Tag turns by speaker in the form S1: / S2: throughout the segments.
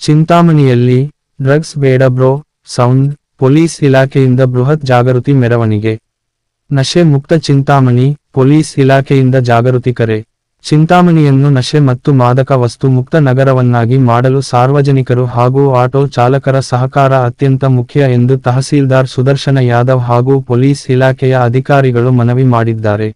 S1: ಚಿಂತಾಮಣಿಯಲ್ಲಿ drugs ಬೇಡ bro sound police ಇಲಾಖೆಯಿಂದ ಬೃಹತ್ ಜಾಗೃತಿ ಮೆರವಣಿಗೆ. ನಶೆ ಮುಕ್ತ ಚಿಂತಾಮಣಿ ಪೊಲೀಸ್ ಇಲಾಖೆಯಿಂದ ಜಾಗೃತಿ ಕರೆ. ಚಿಂತಾಮಣಿಯನ್ನು ನಶೆ ಮತ್ತು ಮಾದಕ ವಸ್ತು ಮುಕ್ತ ನಗರವನ್ನಾಗಿ ಮಾಡಲು ಸಾರ್ವಜನಿಕರು ಹಾಗೂ ಆಟೋ ಚಾಲಕರ ಸಹಕಾರ ಅತ್ಯಂತ ಮುಖ್ಯ ಎಂದು ತಹಸೀಲ್ದಾರ್ ಸುದರ್ಶನ ಯಾದವ್ ಹಾಗೂ ಪೊಲೀಸ್ ಇಲಾಖೆಯ ಅಧಿಕಾರಿಗಳು ಮನವಿ ಮಾಡಿದ್ದಾರೆ.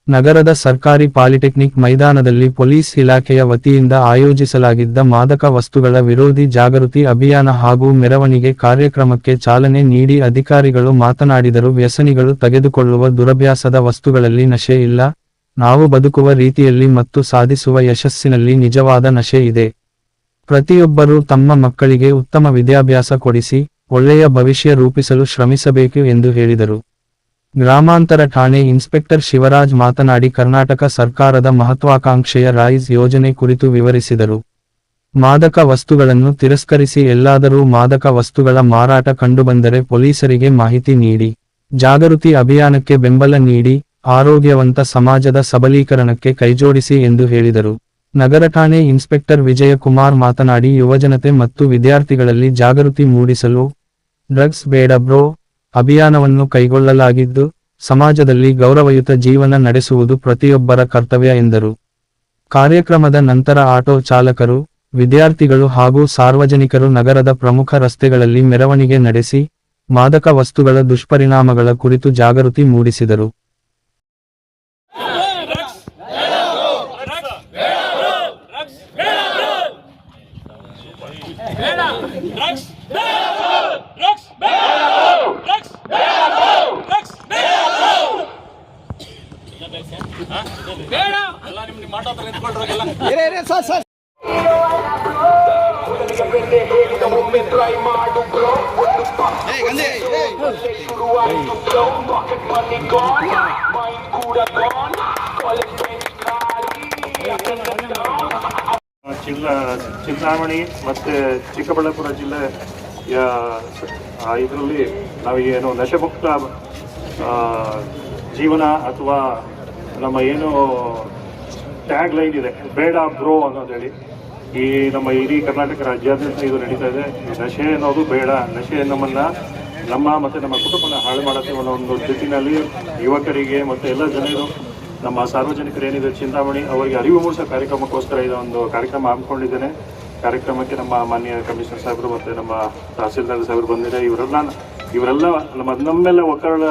S1: ನಗರದ ಸರ್ಕಾರಿ ಪಾಲಿಟೆಕ್ನಿಕ್ ಮೈದಾನದಲ್ಲಿ ಪೊಲೀಸ್ ಇಲಾಖೆಯ ವತಿಯಿಂದ ಆಯೋಜಿಸಲಾಗಿದ್ದ ಮಾದಕ ವಸ್ತುಗಳ ವಿರೋಧಿ ಜಾಗೃತಿ ಅಭಿಯಾನ ಹಾಗೂ ಮೆರವಣಿಗೆ ಕಾರ್ಯಕ್ರಮಕ್ಕೆ ಚಾಲನೆ ನೀಡಿ ಅಧಿಕಾರಿಗಳು ಮಾತನಾಡಿದರು. ವ್ಯಸನಿಗಳು ತೆಗೆದುಕೊಳ್ಳುವ ದುರಭ್ಯಾಸದ ವಸ್ತುಗಳಲ್ಲಿ ನಶೆ ಇಲ್ಲ, ನಾವು ಬದುಕುವ ರೀತಿಯಲ್ಲಿ ಮತ್ತು ಸಾಧಿಸುವ ಯಶಸ್ಸಿನಲ್ಲಿ ನಿಜವಾದ ನಶೆ ಇದೆ. ಪ್ರತಿಯೊಬ್ಬರೂ ತಮ್ಮ ಮಕ್ಕಳಿಗೆ ಉತ್ತಮ ವಿದ್ಯಾಭ್ಯಾಸ ಕೊಡಿಸಿ ಒಳ್ಳೆಯ ಭವಿಷ್ಯ ರೂಪಿಸಲು ಶ್ರಮಿಸಬೇಕು ಎಂದು ಹೇಳಿದರು. ಗ್ರಾಮಾಂತರ ಠಾಣೆ ಇನ್ಸ್ಪೆಕ್ಟರ್ ಶಿವರಾಜ್ ಮಾತನಾಡಿ ಕರ್ನಾಟಕ ಸರ್ಕಾರದ ಮಹತ್ವಾಕಾಂಕ್ಷೆಯ ರೈಸ್ ಯೋಜನೆ ಕುರಿತು ವಿವರಿಸಿದರು. ಮಾದಕ ವಸ್ತುಗಳನ್ನು ತಿರಸ್ಕರಿಸಿ ಎಲ್ಲಾದರೂ ಮಾದಕ ವಸ್ತುಗಳ ಮಾರಾಟ ಕಂಡುಬಂದರೆ ಪೊಲೀಸರಿಗೆ ಮಾಹಿತಿ ನೀಡಿ ಜಾಗೃತಿ ಅಭಿಯಾನಕ್ಕೆ ಬೆಂಬಲ ನೀಡಿ ಆರೋಗ್ಯವಂತ ಸಮಾಜದ ಸಬಲೀಕರಣಕ್ಕೆ ಕೈಜೋಡಿಸಿ ಎಂದು ಹೇಳಿದರು. ನಗರ ಠಾಣೆ ಇನ್ಸ್ಪೆಕ್ಟರ್ ವಿಜಯಕುಮಾರ್ ಮಾತನಾಡಿ ಯುವಜನತೆ ಮತ್ತು ವಿದ್ಯಾರ್ಥಿಗಳಲ್ಲಿ ಜಾಗೃತಿ ಮೂಡಿಸಲು ಡ್ರಗ್ಸ್ ಬೇಡ ಬ್ರೋ ಅಭಿಯಾನವನ್ನು ಕೈಗೊಳ್ಳಲಾಗಿದ್ದು, ಸಮಾಜದಲ್ಲಿ ಗೌರವಯುತ ಜೀವನ ನಡೆಸುವುದು ಪ್ರತಿಯೊಬ್ಬರ ಕರ್ತವ್ಯ ಎಂದರು. ಕಾರ್ಯಕ್ರಮದ ನಂತರ ಆಟೋ ಚಾಲಕರು, ವಿದ್ಯಾರ್ಥಿಗಳು ಹಾಗೂ ಸಾರ್ವಜನಿಕರು ನಗರದ ಪ್ರಮುಖ ರಸ್ತೆಗಳಲ್ಲಿ ಮೆರವಣಿಗೆ ನಡೆಸಿ ಮಾದಕ ವಸ್ತುಗಳ ದುಷ್ಪರಿಣಾಮಗಳ ಕುರಿತು ಜಾಗೃತಿ ಮೂಡಿಸಿದರು.
S2: ಚಿಂತಾಮಣಿ ಮತ್ತು ಚಿಕ್ಕಬಳ್ಳಾಪುರ ಜಿಲ್ಲೆಯ ಇದರಲ್ಲಿ ನಾವೇನು ನಶೆಮುಕ್ತ ಜೀವನ ಅಥವಾ ನಮ್ಮ ಏನು ಟ್ಯಾಗ್ ಲೈನ್ ಇದೆ ಬೇಡ ಬ್ರೋ ಅನ್ನೋದೇಳಿ ಈ ನಮ್ಮ ಇಡೀ ಕರ್ನಾಟಕ ರಾಜ್ಯಾದ್ಯಂತ ಇದು ನಡೀತಾ ಇದೆ. ನಶೆ ಅನ್ನೋದು ಬೇಡ, ನಶೆ ನಮ್ಮ ಮತ್ತು ನಮ್ಮ ಕುಟುಂಬನ ಹಾಳು ಮಾಡೋಕ್ಕೆ ಒಂದು ಸ್ಥಿತಿನಲ್ಲಿ ಯುವಕರಿಗೆ ಮತ್ತು ಎಲ್ಲ ಜನರು ನಮ್ಮ ಸಾರ್ವಜನಿಕರು ಏನಿದೆ ಚಿಂತಾಮಣಿ ಅವರಿಗೆ ಅರಿವು ಮೂಡಿಸೋ ಕಾರ್ಯಕ್ರಮಕ್ಕೋಸ್ಕರ ಇದೊಂದು ಕಾರ್ಯಕ್ರಮ ಹಮ್ಮಿಕೊಂಡಿದ್ದೇನೆ. ಕಾರ್ಯಕ್ರಮಕ್ಕೆ ನಮ್ಮ ಮಾನ್ಯ ಕಮಿಷನರ್ ಸಾಹೇಬರು ಮತ್ತು ನಮ್ಮ ತಹಸೀಲ್ದಾರ್ ಸಾಹೇಬರು ಬಂದಿದೆ. ಇವರೆಲ್ಲ ನಮ್ಮೆಲ್ಲ ಒಕ್ಕಳ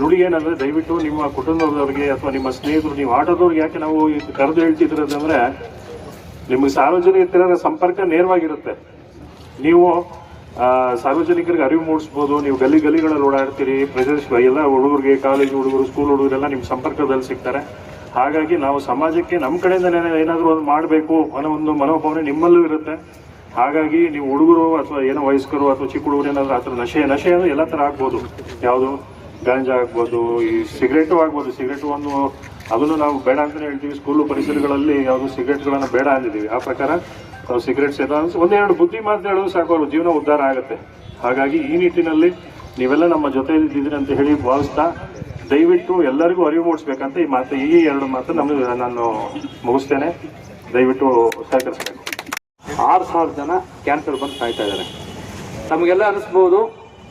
S2: ನುಡಿ ಏನಂದರೆ ದಯವಿಟ್ಟು ನಿಮ್ಮ ಕುಟುಂಬದವ್ರಿಗೆ ಅಥವಾ ನಿಮ್ಮ ಸ್ನೇಹಿತರು, ನೀವು ಆಟೋದವ್ರಿಗೆ ಯಾಕೆ ನಾವು ಕರೆದು ಹೇಳ್ತಿದ್ರಂದರೆ ನಿಮಗೆ ಸಾರ್ವಜನಿಕರ ಸಂಪರ್ಕ ನೇರವಾಗಿರುತ್ತೆ. ನೀವು ಸಾರ್ವಜನಿಕರಿಗೆ ಅರಿವು ಮೂಡಿಸ್ಬೋದು. ನೀವು ಗಲ್ಲಿಗಳಲ್ಲಿ ಓಡಾಡ್ತೀರಿ, ಎಲ್ಲ ಹುಡುಗರಿಗೆ, ಕಾಲೇಜು ಹುಡುಗರು, ಸ್ಕೂಲ್ ಹುಡುಗರೆಲ್ಲ ನಿಮ್ಮ ಸಂಪರ್ಕದಲ್ಲಿ ಸಿಗ್ತಾರೆ. ಹಾಗಾಗಿ ನಾವು ಸಮಾಜಕ್ಕೆ ನಮ್ಮ ಕಡೆಯಿಂದ ಏನಾದರೂ ಒಂದು ಮಾಡಬೇಕು ಅನ್ನೋ ಒಂದು ಮನೋಭಾವನೆ ನಿಮ್ಮಲ್ಲೂ ಇರುತ್ತೆ. ಹಾಗಾಗಿ ನೀವು ಹುಡುಗರು ಅಥವಾ ಏನೋ ವಯಸ್ಕರು ಅಥವಾ ಚಿಕ್ಕ ಹುಡುಗರು ಏನಾದರೂ ಆ ಥರ ನಶೆ ಅಂದರೆ ಎಲ್ಲ ಥರ ಆಗ್ಬೋದು. ಯಾವುದು ಗಾಂಜಾ ಆಗ್ಬೋದು, ಈ ಸಿಗರೇಟು ಆಗ್ಬೋದು. ಸಿಗರೇಟು ಅದನ್ನು ನಾವು ಬೇಡ ಅಂತಲೇ ಹೇಳ್ತೀವಿ. ಸ್ಕೂಲು ಪರಿಸರಗಳಲ್ಲಿ ಯಾವುದು ಸಿಗರೇಟ್ಗಳನ್ನು ಬೇಡ ಅಂದಿದ್ದೀವಿ. ಆ ಪ್ರಕಾರ ನಾವು ಸಿಗರೇಟ್ಸ್ ಒಂದೆರಡು ಬುದ್ಧಿ ಮಾತು ಹೇಳೋದು ಸಾಕು, ಅವ್ರ ಜೀವನ ಉದ್ಧಾರ ಆಗುತ್ತೆ. ಹಾಗಾಗಿ ಈ ನಿಟ್ಟಿನಲ್ಲಿ ನೀವೆಲ್ಲ ನಮ್ಮ ಜೊತೆ ಇದ್ದಿದ್ದೀರಿ ಅಂತ ಹೇಳಿ ಭಾವಿಸ್ತಾ ದಯವಿಟ್ಟು ಎಲ್ಲರಿಗೂ ಅರಿವು ಮೂಡಿಸ್ಬೇಕಂತ ಈ ಎರಡು ಮಾತು ನಾನು ಮುಗಿಸ್ತೇನೆ. ದಯವಿಟ್ಟು ಸಹಕರಿಸಬೇಕು.
S3: 6,000 ಜನ ಕ್ಯಾನ್ಸರ್ ಬಂದು ಸಾಯ್ತಾ ಇದ್ದಾರೆ. ನಮಗೆಲ್ಲ ಅನಿಸ್ಬೋದು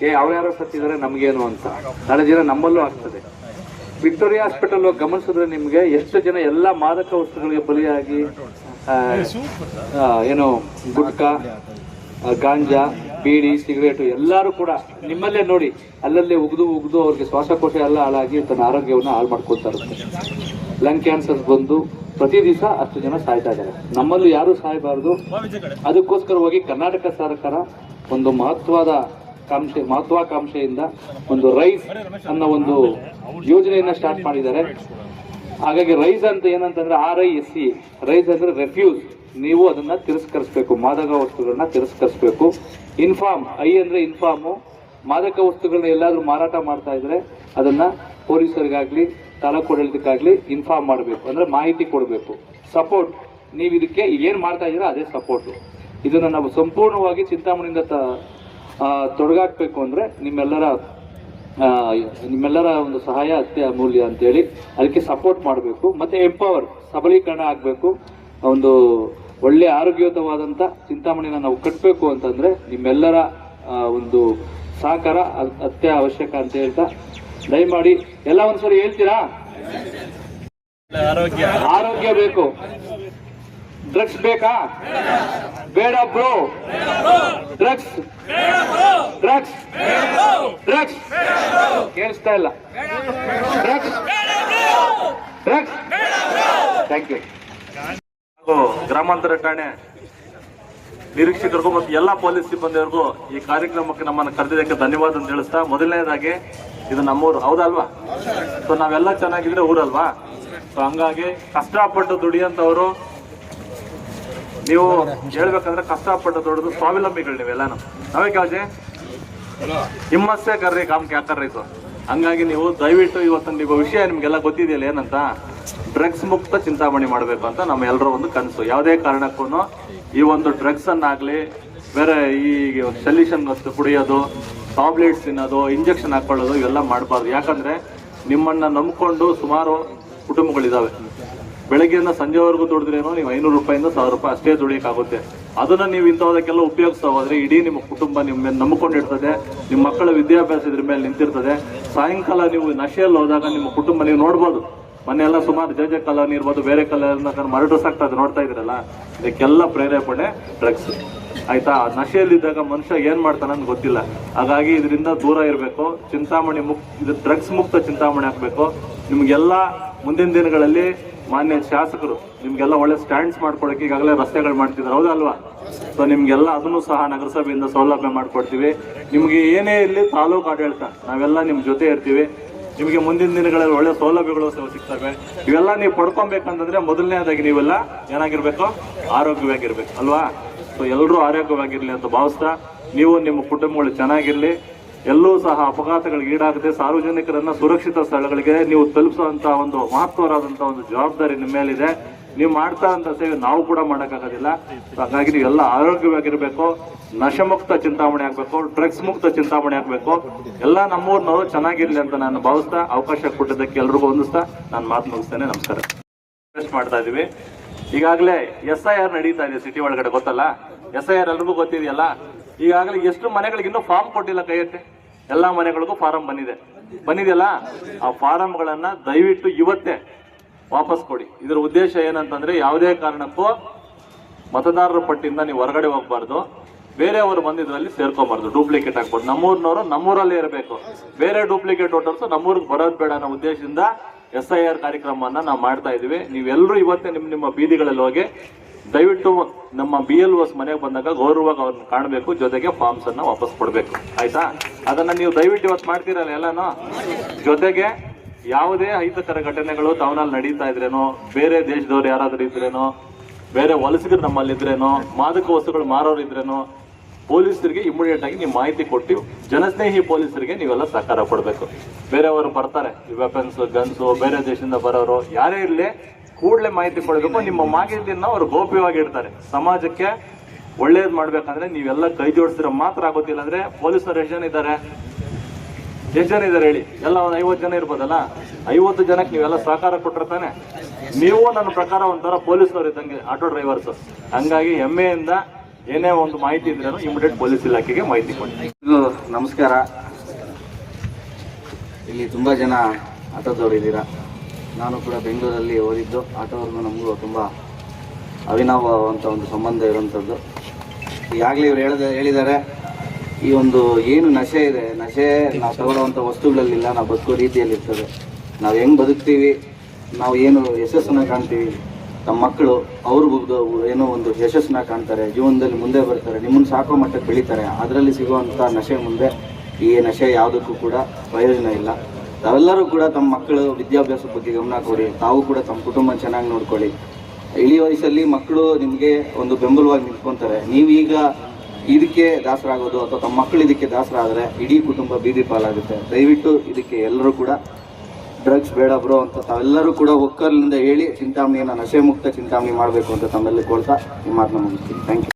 S3: ಯಾರ್ಯಾರೋ ಸತ್ತಿದ್ದಾರೆ ನಮಗೇನು ಅಂತ. ನಾಳೆ ದಿನ ನಮ್ಮಲ್ಲೂ ಆಗ್ತದೆ. ವಿಕ್ಟೋರಿಯಾ ಹಾಸ್ಪಿಟಲ್ ಗಮನಿಸಿದ್ರೆ ನಿಮಗೆ ಎಷ್ಟು ಜನ ಎಲ್ಲ ಮಾದಕ ವಸ್ತುಗಳಿಗೆ ಬಲಿಯಾಗಿ ಏನು ಗುಟ್ಕಾ, ಗಾಂಜಾ, ಬೀಡಿ, ಸಿಗರೇಟು ಎಲ್ಲರೂ ಕೂಡ ನಿಮ್ಮಲ್ಲೇ ನೋಡಿ ಅಲ್ಲಲ್ಲೇ ಉಗಿದು ಅವ್ರಿಗೆ ಶ್ವಾಸಕೋಶ ಎಲ್ಲ ಹಾಳಾಗಿ ತನ್ನ ಆರೋಗ್ಯವನ್ನು ಹಾಳು ಮಾಡ್ಕೊಳ್ತಾ ಇರುತ್ತೆ. ಲಂಗ್ ಕ್ಯಾನ್ಸರ್ಸ್ ಬಂದು ಪ್ರತಿ ದಿವಸ ಅಷ್ಟು ಜನ ಸಾಯ್ತಾ ಇದ್ದಾರೆ. ನಮ್ಮಲ್ಲೂ ಯಾರೂ ಸಾಯಬಾರ್ದು. ಅದಕ್ಕೋಸ್ಕರವಾಗಿ ಕರ್ನಾಟಕ ಸರ್ಕಾರ ಒಂದು ಮಹತ್ವಾಕಾಂಕ್ಷೆಯಿಂದ ಒಂದು ರೈಸ್ ಅನ್ನೋ ಒಂದು ಯೋಜನೆಯನ್ನ ಸ್ಟಾರ್ಟ್ ಮಾಡಿದ್ದಾರೆ. ಹಾಗಾಗಿ ರೈಸ್ ಅಂತ ಏನಂತಂದ್ರೆ RISE, ರೈಸ್ ಅಂದ್ರೆ ರೆಫ್ಯೂಸ್. ನೀವು ಅದನ್ನ ತಿರಸ್ಕರಿಸಬೇಕು, ಮಾದಕ ವಸ್ತುಗಳನ್ನ ತಿರಸ್ಕರಿಸಬೇಕು. ಇನ್ಫಾರ್ಮ್, ಐ ಅಂದ್ರೆ ಇನ್ಫಾರ್ಮು, ಮಾದಕ ವಸ್ತುಗಳನ್ನ ಎಲ್ಲಾದ್ರೂ ಮಾರಾಟ ಮಾಡ್ತಾ ಇದ್ರೆ ಅದನ್ನ ಪೊಲೀಸರಿಗಾಗ್ಲಿ ತಾಲೂಕು ಆಡಳಿತಕ್ಕಾಗ್ಲಿ ಇನ್ಫಾರ್ಮ್ ಮಾಡಬೇಕು, ಅಂದ್ರೆ ಮಾಹಿತಿ ಕೊಡಬೇಕು. ಸಪೋರ್ಟ್, ನೀವು ಇದಕ್ಕೆ ಏನ್ ಮಾಡ್ತಾ ಇದ್ದೀರಾ ಅದೇ ಸಪೋರ್ಟ್. ಇದನ್ನ ನಾವು ಸಂಪೂರ್ಣವಾಗಿ ಚಿಂತಾಮಣಿಯಿಂದ ತೊಡಗಾಕ್ಬೇಕು ಅಂದ್ರೆ ನಿಮ್ಮೆಲ್ಲರ ಒಂದು ಸಹಾಯ ಅತ್ಯ ಅಮೂಲ್ಯ ಅಂತೇಳಿ ಅದಕ್ಕೆ ಸಪೋರ್ಟ್ ಮಾಡಬೇಕು. ಮತ್ತೆ ಎಂಪವರ್, ಸಬಲೀಕರಣ ಆಗಬೇಕು. ಒಂದು ಒಳ್ಳೆ ಆರೋಗ್ಯಯುತವಾದಂಥ ಚಿಂತಾಮಣಿನ ನಾವು ಕಟ್ಟಬೇಕು ಅಂತಂದ್ರೆ ನಿಮ್ಮೆಲ್ಲರ ಒಂದು ಸಹಕಾರ ಅತ್ಯವಶ್ಯಕ ಅಂತ ಹೇಳ್ತಾ ದಯಮಾಡಿ ಎಲ್ಲ ಒಂದ್ಸರಿ ಹೇಳ್ತೀರಾ? ಆರೋಗ್ಯ ಬೇಕು. ಡ್ರಗ್ಸ್ ಬೇಕಾ? ಬೇಡ ಬ್ರೋ. ಡ್ರಗ್ಸ್ ಡ್ರಗ್ಸ್ ಡ್ರಗ್ಸ್ ಕೇಳಿಸ್ತಾ ಇಲ್ಲ. Drugs drugs. Thank you.
S4: ಗ್ರಾಮಾಂತರ ಠಾಣೆ ನಿರೀಕ್ಷಕರಿಗೂ ಮತ್ತು ಎಲ್ಲ ಪೊಲೀಸ್ ಸಿಬ್ಬಂದಿಯವರಿಗೂ ಈ ಕಾರ್ಯಕ್ರಮಕ್ಕೆ ನಮ್ಮನ್ನು ಕರೆದಿದ್ದಕ್ಕೆ ಧನ್ಯವಾದ ಅಂತ ತಿಳಿಸ್ತಾ, ಮೊದಲನೇದಾಗಿ ಇದು ನಮ್ಮೂರು, ಹೌದಲ್ವಾ? ಸೊ ನಾವೆಲ್ಲ ಚೆನ್ನಾಗಿದ್ರೆ ಊರಲ್ವಾ? ಸೊ ಹಂಗಾಗಿ ಕಷ್ಟಪಟ್ಟು ದುಡಿಯಂತವ್ರು ನೀವು ಹೇಳ್ಬೇಕಂದ್ರೆ ಕಷ್ಟಪಟ್ಟು ದುಡಿದು ಸ್ವಾವಲಂಬಿಗಳು ನೀವೆಲ್ಲಾನು. ನಾವೇ ಕಾಜೆ ಹಿಮ್ಮಸ್ಸೇ ಕರ್ರಿ ಕಾಮ್ ಕ್ಯಾ ಕರ್ರಿ. ಸೊ ಹಂಗಾಗಿ ನೀವು ದಯವಿಟ್ಟು ಇವತ್ತು ನೀವು ವಿಷಯ ನಿಮ್ಗೆಲ್ಲ ಗೊತ್ತಿದೆಯಲ್ಲ ಏನಂತ, ಡ್ರಗ್ಸ್ ಮುಕ್ತ ಚಿಂತಾಮಣಿ ಮಾಡಬೇಕು ಅಂತ ನಮ್ಮ ಎಲ್ಲರ ಒಂದು ಕನಸು. ಯಾವುದೇ ಕಾರಣಕ್ಕೂ ಈ ಒಂದು ಡ್ರಗ್ಸ್ ಅನ್ನಾಗ್ಲಿ, ಬೇರೆ ಈ ಸೊಲ್ಯೂಷನ್ ಕುಡಿಯೋದು, ಟಾಬ್ಲೆಟ್ಸ್ ತಿನ್ನೋದು, ಇಂಜೆಕ್ಷನ್ ಹಾಕೊಳ್ಳೋದು ಇವೆಲ್ಲ ಮಾಡಬಾರ್ದು. ಯಾಕಂದ್ರೆ ನಿಮ್ಮನ್ನ ನಂಬ್ಕೊಂಡು ಸುಮಾರು ಕುಟುಂಬಗಳಿದಾವೆ. ಬೆಳಗ್ಗೆಯಿಂದ ಸಂಜೆವರೆಗೂ ದುಡಿದ್ರೇನೋ ನೀವು 500 ರೂಪಾಯಿಂದ 1000 ರೂಪಾಯಿ ಅಷ್ಟೇ ದುಡಿಯೋಕ್ಕಾಗುತ್ತೆ. ಅದನ್ನ ನೀವು ಇಂಥದಕ್ಕೆಲ್ಲ ಉಪಯೋಗಿಸ್ತಾ ಹೋದ್ರೆ ಇಡೀ ನಿಮ್ಮ ಕುಟುಂಬ ನಿಮ್ಮ ನಂಬಿಕೊಂಡಿರ್ತದೆ, ನಿಮ್ಮ ಮಕ್ಕಳ ವಿದ್ಯಾಭ್ಯಾಸ ಇದ್ರ ಮೇಲೆ ನಿಂತಿರ್ತದೆ. ಸಾಯಂಕಾಲ ನೀವು ನಶೆಯಲ್ಲಿ ಹೋದಾಗ ನಿಮ್ಮ ಕುಟುಂಬ ನೀವು ನೋಡ್ಬೋದು, ಮೊನ್ನೆಲ್ಲ ಸುಮಾರು ಜೆ ಕಾಲೋನಿ ಇರ್ಬೋದು, ಬೇರೆ ಕಾಲೋನಿ ಮರ್ಡರ್ಸ್ ಆಗ್ತಾ ಇದೆ, ನೋಡ್ತಾ ಇದ್ರಲ್ಲ. ಇದಕ್ಕೆಲ್ಲ ಪ್ರೇರೇಪಣೆ ಡ್ರಗ್ಸ್. ಆಯ್ತಾ? ನಶೆಯಲ್ಲಿದ್ದಾಗ ಮನುಷ್ಯ ಏನ್ ಮಾಡ್ತಾನೆ ಅಂತ ಗೊತ್ತಿಲ್ಲ. ಹಾಗಾಗಿ ಇದರಿಂದ ದೂರ ಇರಬೇಕು. ಚಿಂತಾಮಣಿ ಇದು ಡ್ರಗ್ಸ್ ಮುಕ್ತ ಚಿಂತಾಮಣಿ ಹಾಕ್ಬೇಕು. ನಿಮ್ಗೆಲ್ಲ ಮುಂದಿನ ದಿನಗಳಲ್ಲಿ ಮಾನ್ಯ ಶಾಸಕರು ನಿಮ್ಗೆಲ್ಲ ಒಳ್ಳೆ ಸ್ಟ್ಯಾಂಡ್ಸ್ ಮಾಡ್ಕೊಡಕ್ಕೆ ಈಗಾಗಲೇ ರಸ್ತೆಗಳು ಮಾಡ್ತಿದ್ದಾರೆ, ಹೌದಲ್ವಾ? ಸೊ ನಿಮ್ಗೆಲ್ಲ ಅದನ್ನು ಸಹ ನಗರಸಭೆಯಿಂದ ಸೌಲಭ್ಯ ಮಾಡ್ಕೊಡ್ತೀವಿ. ನಿಮ್ಗೆ ಏನೇ ಇಲ್ಲಿ ತಾಲೂಕು ಆಡಳಿತ ನಾವೆಲ್ಲ ನಿಮ್ ಜೊತೆ ಇರ್ತೀವಿ. ನಿಮಗೆ ಮುಂದಿನ ದಿನಗಳಲ್ಲಿ ಒಳ್ಳೆ ಸೌಲಭ್ಯಗಳು ಸಿಗ್ತವೆ. ಇವೆಲ್ಲ ನೀವು ಪಡ್ಕೊಬೇಕಂತಂದ್ರೆ ಮೊದಲನೇದಾಗಿ ನೀವೆಲ್ಲ ಏನಾಗಿರ್ಬೇಕು? ಆರೋಗ್ಯವಾಗಿರ್ಬೇಕು, ಅಲ್ವಾ? ಸೊ ಎಲ್ಲರೂ ಆರೋಗ್ಯವಾಗಿರ್ಲಿ ಅಂತ ಭಾವಿಸ್ತಾ, ನೀವು ನಿಮ್ಮ ಕುಟುಂಬಗಳು ಚೆನ್ನಾಗಿರ್ಲಿ. ಎಲ್ಲೂ ಸಹ ಅಪಘಾತಗಳಿಗೆ ಈಡಾಗದೆ ಸಾರ್ವಜನಿಕರನ್ನ ಸುರಕ್ಷಿತ ಸ್ಥಳಗಳಿಗೆ ನೀವು ತಲುಪಿಸುವಂತಹ ಒಂದು ಮಹತ್ವವಾದಂತಹ ಒಂದು ಜವಾಬ್ದಾರಿ ನಿಮ್ಮ ಮೇಲಿದೆ. ನೀವು ಮಾಡ್ತಾ ಅಂತ ಸೇವೆ ನಾವು ಕೂಡ ಮಾಡೋಕ್ಕಾಗೋದಿಲ್ಲ. ಹಾಗಾಗಿ ನೀವೆಲ್ಲ ಆರೋಗ್ಯವಾಗಿರ್ಬೇಕು, ನಶಮುಕ್ತ ಚಿಂತಾಮಣಿ ಆಗ್ಬೇಕು, ಡ್ರಗ್ಸ್ ಮುಕ್ತ ಚಿಂತಾಮಣಿ ಆಗ್ಬೇಕು. ಎಲ್ಲ ನಮ್ಮೂರಿನವರು ಚೆನ್ನಾಗಿರ್ಲಿ ಅಂತ ನಾನು ಭಾವಿಸ್ತಾ, ಅವಕಾಶ ಕೊಟ್ಟಿದ್ದಕ್ಕೆ ಎಲ್ರಿಗೂ ಹೊಂದಿಸ್ತಾ ನಾನು ಮಾತು ಮುಗಿಸ್ತೇನೆ. ನಮಸ್ಕಾರ. ರಿಕ್ವೆಸ್ಟ್ ಮಾಡ್ತಾ ಇದೀವಿ. ಈಗಾಗಲೇ SIR ನಡೀತಾ ಇದೆ ಸಿಟಿ ಒಳಗಡೆ, ಗೊತ್ತಲ್ಲ? SIR ಎಲ್ರಿಗೂ ಗೊತ್ತಿದೆಯಲ್ಲ. ಈಗಾಗಲೇ ಎಷ್ಟು ಮನೆಗಳಿಗೆ ಇನ್ನೂ ಫಾರ್ಮ್ ಕೊಟ್ಟಿಲ್ಲ, ಕೈ ಎತ್ತಿ. ಎಲ್ಲಾ ಮನೆಗಳಿಗೂ ಫಾರಂ ಬಂದಿದೆಯಲ್ಲ. ಆ ಫಾರಂಗಳನ್ನ ದಯವಿಟ್ಟು ಇವತ್ತೇ ವಾಪಸ್ ಕೊಡಿ. ಇದರ ಉದ್ದೇಶ ಏನಂತಂದ್ರೆ, ಯಾವುದೇ ಕಾರಣಕ್ಕೂ ಮತದಾರರ ಪಟ್ಟಿಯಿಂದ ನೀವು ಹೊರಗಡೆ ಹೋಗ್ಬಾರ್ದು, ಬೇರೆಯವರು ಬಂದಿದ್ರಲ್ಲಿ ಸೇರ್ಕೋಬಾರ್ದು, ಡೂಪ್ಲಿಕೇಟ್ ಹಾಕ್ಬಾರ್ದು. ನಮ್ಮೂರಿನವರು ನಮ್ಮೂರಲ್ಲೇ ಇರಬೇಕು, ಬೇರೆ ಡೂಪ್ಲಿಕೇಟ್ ವೋಟರ್ಸ್ ನಮ್ಮೂರಿಗೆ ಬರೋದು ಬೇಡ ಅನ್ನೋ ಉದ್ದೇಶದಿಂದ SIR ಕಾರ್ಯಕ್ರಮವನ್ನ ನಾವು ಮಾಡ್ತಾ ಇದೀವಿ. ನೀವೆಲ್ಲರೂ ಇವತ್ತೇ ನಿಮ್ಮ ಬೀದಿಗಳಲ್ಲಿ ಹೋಗಿ ದಯವಿಟ್ಟು ನಮ್ಮ BLOs ಮನೆಗೆ ಬಂದಾಗ ಗೌರವವಾಗಿ ಅವ್ರನ್ನ ಕಾಣಬೇಕು, ಜೊತೆಗೆ ಫಾರ್ಮ್ಸ್ ಅನ್ನ ವಾಪಸ್ ಕೊಡ್ಬೇಕು. ಆಯ್ತಾ? ಅದನ್ನ ನೀವು ದಯವಿಟ್ಟು ಇವತ್ತು ಮಾಡ್ತೀರಲ್ಲ ಎಲ್ಲಾನು. ಜೊತೆಗೆ ಯಾವುದೇ ಅಹಿತಕರ ಘಟನೆಗಳು ಟೌನಲ್ಲಿ ನಡೀತಾ ಇದ್ರೇನೋ, ಬೇರೆ ದೇಶದವ್ರು ಯಾರಾದ್ರೂ ಇದ್ರೇನೋ, ಬೇರೆ ವಲಸಿಗರು ನಮ್ಮಲ್ಲಿ ಇದ್ರೇನೋ, ಮಾದಕ ವಸ್ತುಗಳು ಮಾರೋರು ಇದ್ರೇನೋ, ಪೊಲೀಸರಿಗೆ ಇಮಿಡಿಯೇಟ್ ಆಗಿ ನೀವು ಮಾಹಿತಿ ಕೊಟ್ಟು ಜನಸ್ನೇಹಿ ಪೊಲೀಸರಿಗೆ ನೀವೆಲ್ಲ ಸಹಕಾರ ಕೊಡಬೇಕು. ಬೇರೆಯವರು ಬರ್ತಾರೆ, ವೆಪನ್ಸ್, ಗನ್ಸು, ಬೇರೆ ದೇಶದಿಂದ ಬರೋರು ಯಾರೇ ಇರಲಿ, ಕೂಡಲೇ ಮಾಹಿತಿ ಕೊಡಬೇಕು. ನಿಮ್ಮ ಮಾಹಿತಿಯನ್ನು ಅವರು ಗೌಪ್ಯವಾಗಿ ಇಡ್ತಾರೆ. ಸಮಾಜಕ್ಕೆ ಒಳ್ಳೇದು ಮಾಡ್ಬೇಕಂದ್ರೆ ನೀವೆಲ್ಲ ಕೈ ಜೋಡಿಸಿದ್ರೆ ಮಾತ್ರ ಆಗೋದಿಲ್ಲ. ಅಂದ್ರೆ ಪೊಲೀಸರು ಎಷ್ಟು ಜನ ಇದ್ದಾರೆ ಹೇಳಿ? ಎಲ್ಲ ಒಂದು 50 ಜನ ಇರ್ಬೋದಲ್ಲ. 50 ಜನಕ್ಕೆ ನೀವೆಲ್ಲ ಸಹಕಾರ ಕೊಟ್ಟಿರ್ತಾನೆ. ನೀವು ನನ್ನ ಪ್ರಕಾರ ಒಂಥರ ಪೊಲೀಸರು ಇದ್ದಂಗೆ, ಆಟೋ ಡ್ರೈವರ್ಸ್. ಹಂಗಾಗಿ ಹೆಮ್ಮೆಯಿಂದ ಏನೇ ಒಂದು ಮಾಹಿತಿ ಇದ್ರೂ ಇಮಿಡಿಯೇಟ್ ಪೊಲೀಸ್ ಇಲಾಖೆಗೆ ಮಾಹಿತಿ ಕೊಡಿ.
S5: ನಮಸ್ಕಾರ. ಇಲ್ಲಿ ತುಂಬ ಜನ ಆಟೋದವರಿದ್ದೀರಾ. ನಾನು ಕೂಡ ಬೆಂಗಳೂರಲ್ಲಿ ಓದಿದ್ದು. ಆಟೋವ್ರಿಗೂ ನಮಗೂ ತುಂಬ ಅವಿನಾಭವಂತ ಒಂದು ಸಂಬಂಧ ಇರುವಂಥದ್ದು. ಈಗಾಗಲೇ ಇವರು ಹೇಳಿದ್ದಾರೆ, ಈ ಒಂದು ಏನು ನಶೆ ಇದೆ, ನಶೆ ನಾವು ತಗೊಳ್ಳುವಂಥ ವಸ್ತುಗಳಲ್ಲಿಲ್ಲ, ನಾವು ಬದುಕೋ ರೀತಿಯಲ್ಲಿ ಇರ್ತದೆ. ನಾವು ಹೆಂಗೆ ಬದುಕ್ತೀವಿ, ನಾವು ಏನು ಯಶಸ್ಸನ್ನು ಕಾಣ್ತೀವಿ, ನಮ್ಮ ಮಕ್ಕಳು ಅವರು ಏನೋ ಒಂದು ಯಶಸ್ಸನ್ನ ಕಾಣ್ತಾರೆ, ಜೀವನದಲ್ಲಿ ಮುಂದೆ ಬರ್ತಾರೆ, ನಿಮ್ಮನ್ನು ಸಾಕೋ ಮಟ್ಟಕ್ಕೆ ಬೆಳೀತಾರೆ. ಅದರಲ್ಲಿ ಸಿಗುವಂಥ ನಶೆ ಮುಂದೆ ಈ ನಶೆ ಯಾವುದಕ್ಕೂ ಕೂಡ ಪ್ರಯೋಜನ ಇಲ್ಲ. ತಾವೆಲ್ಲರೂ ಕೂಡ ತಮ್ಮ ಮಕ್ಕಳು ವಿದ್ಯಾಭ್ಯಾಸದ ಬಗ್ಗೆ ಗಮನ ಕೊಡಿ. ತಾವು ಕೂಡ ತಮ್ಮ ಕುಟುಂಬ ಚೆನ್ನಾಗಿ ನೋಡ್ಕೊಳ್ಳಿ. ಇಳಿ ವಯಸ್ಸಲ್ಲಿ ಮಕ್ಕಳು ನಿಮಗೆ ಒಂದು ಬೆಂಬಲವಾಗಿ ನಿಂತ್ಕೊತಾರೆ. ನೀವೀಗ ಇದಕ್ಕೆ ದಾಸರಾಗೋದು ಅಥವಾ ತಮ್ಮ ಮಕ್ಕಳು ಇದಕ್ಕೆ ದಾಸರಾದರೆ ಇಡೀ ಕುಟುಂಬ ಬೀದಿ ಪಾಲಾಗುತ್ತೆ. ದಯವಿಟ್ಟು ಇದಕ್ಕೆ ಎಲ್ಲರೂ ಕೂಡ ಡ್ರಗ್ಸ್ ಬೇಡ ಬ್ರೋ ಅಂತ ತಾವೆಲ್ಲರೂ ಕೂಡ ಒಕ್ಕಲಿನಿಂದ ಹೇಳಿ ಚಿಂತಾಮಣಿಯನ್ನು ನಶೆ ಮುಕ್ತ ಚಿಂತಾಮಣಿ ಮಾಡಬೇಕು ಅಂತ ತಮ್ಮೆಲ್ಲ ಕೊಡ್ತಾ ಈ ಮಾತನ್ನ ಮುಗಿಸ್ತೀನಿ. Thank you.